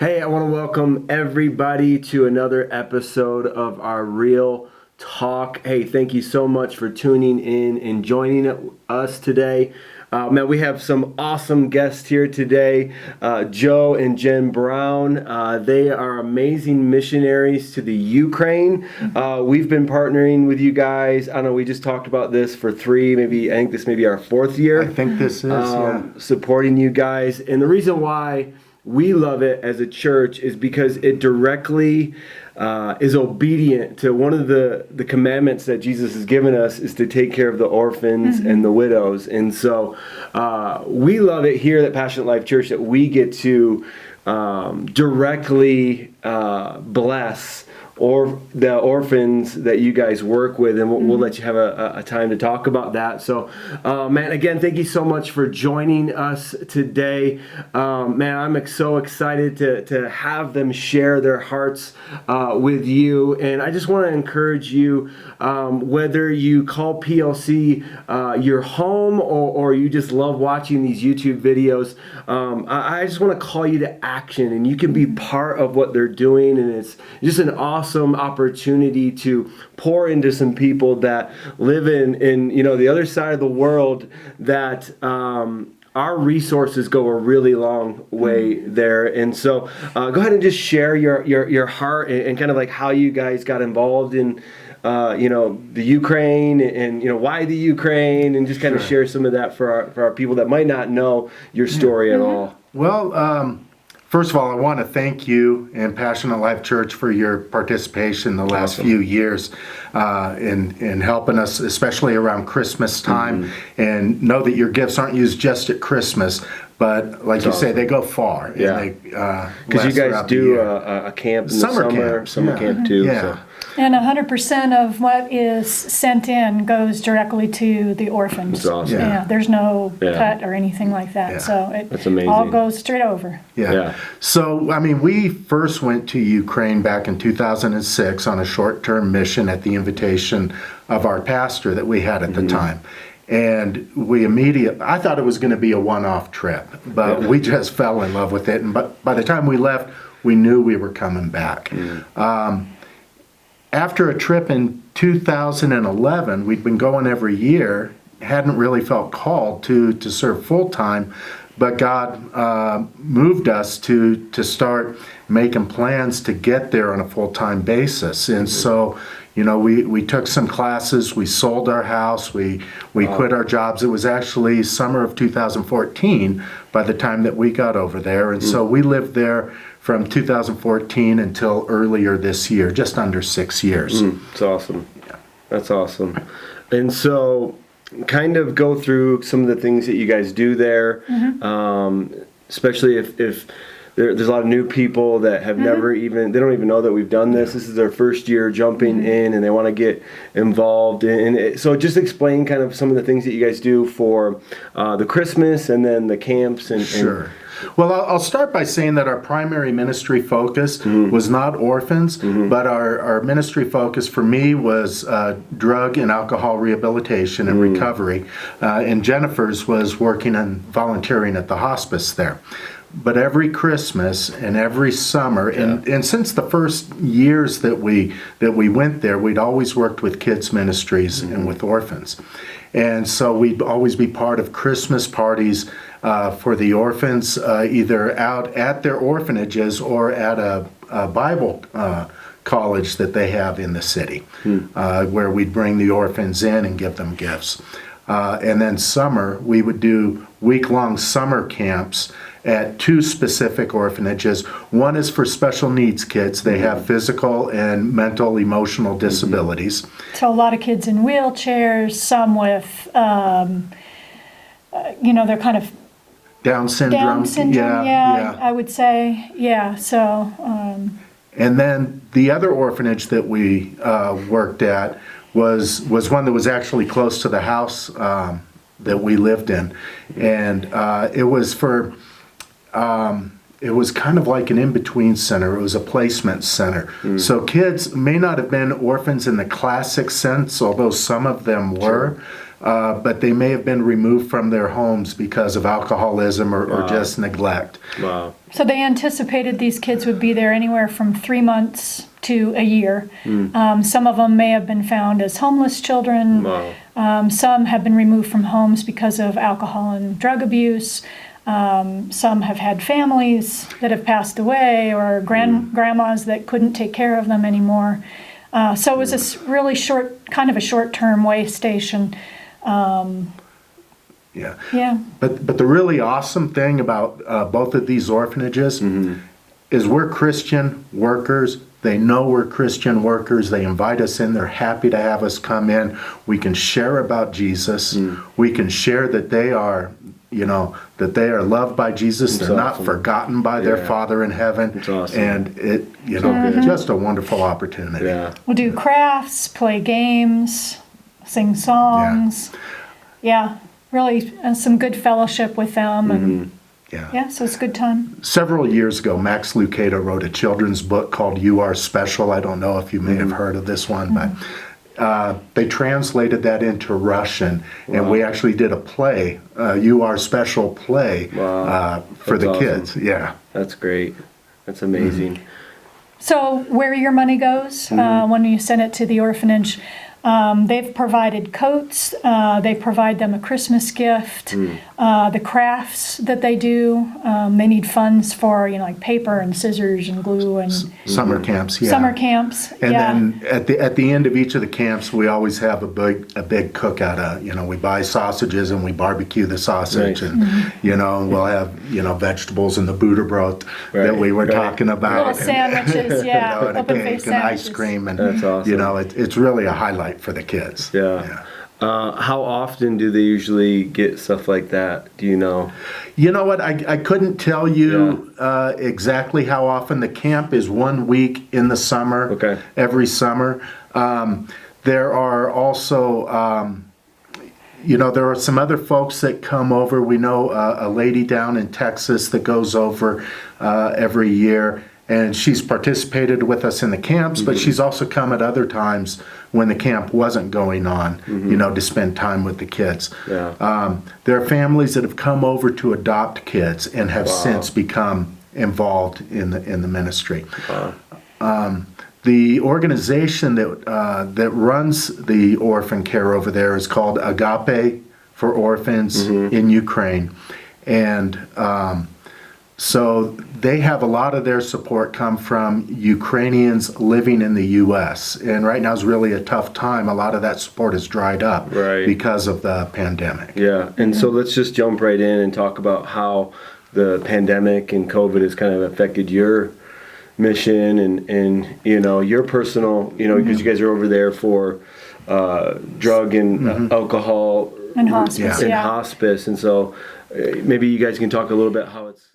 Hey, I want to welcome everybody to another episode of our Real Talk. Hey, thank you so much for tuning in and joining us today. Man, we have some awesome guests here today, Joe and Jen Brown. They are amazing missionaries to the Ukraine. We've been partnering with you guys. I don't know, we just talked about this for I think this may be our fourth year. I think this is, supporting you guys. And the reason why we love it as a church is because it directly is obedient to one of the commandments that Jesus has given us, is to take care of the orphans and the widows. And so we love it here at Passionate Life Church that we get to directly bless the orphans that you guys work with, and we'll let you have a time to talk about that. So, man, again, thank you so much for joining us today. Man, I'm so excited to have them share their hearts with you, and I just want to encourage you, whether you call PLC your home or you just love watching these YouTube videos, I just want to call you to action, and you can be part of what they're doing, and it's just an awesome opportunity to pour into some people that live in the other side of the world, that our resources go a really long way there. And so go ahead and just share your heart and kind of like how you guys got involved in the Ukraine, and why the Ukraine, and just kind of share some of that for our people that might not know your story at all. Well, first of all, I want to thank you and Passionate Life Church for your participation the last few years in helping us, especially around Christmas time. And know that your gifts aren't used just at Christmas, but like you say, they go far. Yeah. Because you guys do a camp in the summer camp too. Yeah. So. And 100% of what is sent in goes directly to the orphans. That's awesome. Yeah, there's no cut or anything like that. Yeah. So That's amazing. all goes straight over. Yeah. So, I mean, we first went to Ukraine back in 2006 on a short-term mission at the invitation of our pastor that we had at the time. And I thought it was going to be a one-off trip, but we just fell in love with it. And by the time we left, we knew we were coming back. After a trip in 2011, we'd been going every year, hadn't really felt called to serve full-time, but God moved us to start making plans to get there on a full-time basis. And so, we took some classes, we sold our house, we quit our jobs. It was actually summer of 2014 by the time that we got over there. And so we lived there from 2014 until earlier this year, just under 6 years. That's awesome. Yeah. That's awesome. And so kind of go through some of the things that you guys do there, especially if there's a lot of new people that have they don't even know that we've done this. This is their first year jumping in, and they want to get involved in it. So just explain kind of some of the things that you guys do for the Christmas and then the camps. Sure. Well, I'll start by saying that our primary ministry focus was not orphans, but our ministry focus for me was drug and alcohol rehabilitation and recovery. And Jennifer's was working and volunteering at the hospice there. But every Christmas and every summer, and since the first years that we went there, we'd always worked with kids ministries and with orphans. And so we'd always be part of Christmas parties for the orphans, either out at their orphanages or at a Bible college that they have in the city, where we'd bring the orphans in and give them gifts. And then summer, we would do week-long summer camps at two specific orphanages. One is for special needs kids. They have physical and mental, emotional disabilities. So a lot of kids in wheelchairs, some with, they're kind of Down syndrome. Yeah, I would say. Yeah, so. And then the other orphanage that we worked at was one that was actually close to the house that we lived in. And it was for... it was kind of like an in-between center. It was a placement center. So kids may not have been orphans in the classic sense, although some of them were, but they may have been removed from their homes because of alcoholism or just neglect. Wow. So they anticipated these kids would be there anywhere from 3 months to a year. Some of them may have been found as homeless children. Wow. Some have been removed from homes because of alcohol and drug abuse. Some have had families that have passed away, or grandmas that couldn't take care of them anymore. So it was really kind of a short-term way station. Yeah. Yeah. But the really awesome thing about both of these orphanages is we're Christian workers. They know we're Christian workers. They invite us in. They're happy to have us come in. We can share about Jesus. We can share that they are, that they are loved by Jesus. That's They're awesome. not forgotten by their Father in heaven. That's awesome. And it, just a wonderful opportunity. Yeah. We'll do crafts, play games, sing songs. Yeah, really some good fellowship with them. And yeah, so it's a good time. Several years ago, Max Lucado wrote a children's book called You Are Special. I don't know if you may have heard of this one, but they translated that into Russian, and we actually did a play, You Are Special play, for the kids. Yeah. That's great. That's amazing. So where your money goes when you send it to the orphanage, they've provided coats, they provide them a Christmas gift, the crafts that they do, they need funds for, like paper and scissors and glue and Summer camps, yeah. summer camps. And then at the end of each of the camps, we always have a big cookout. We buy sausages and we barbecue the sausage, Nice. and we'll have vegetables and the Buterbrot that we were talking about, Little sandwiches, yeah, and open a face cake and ice sandwiches. cream, and That's awesome. it's really a highlight for the kids. Yeah. How often do they usually get stuff like that? Do you know? You know what? I couldn't tell you exactly how often. The camp is 1 week in the summer, every summer. There are also, there are some other folks that come over. We know a lady down in Texas that goes over every year, and she's participated with us in the camps, but she's also come at other times when the camp wasn't going on, to spend time with the kids. Yeah. There are families that have come over to adopt kids and have since become involved in the ministry. The organization that runs the orphan care over there is called Agape for Orphans in Ukraine, and so they have a lot of their support come from Ukrainians living in the U.S. And right now is really a tough time. A lot of that support has dried up because of the pandemic. Yeah, and so let's just jump right in and talk about how the pandemic and COVID has kind of affected your mission and your personal, because you guys are over there for drug and alcohol And hospice, and hospice, and so maybe you guys can talk a little bit how it's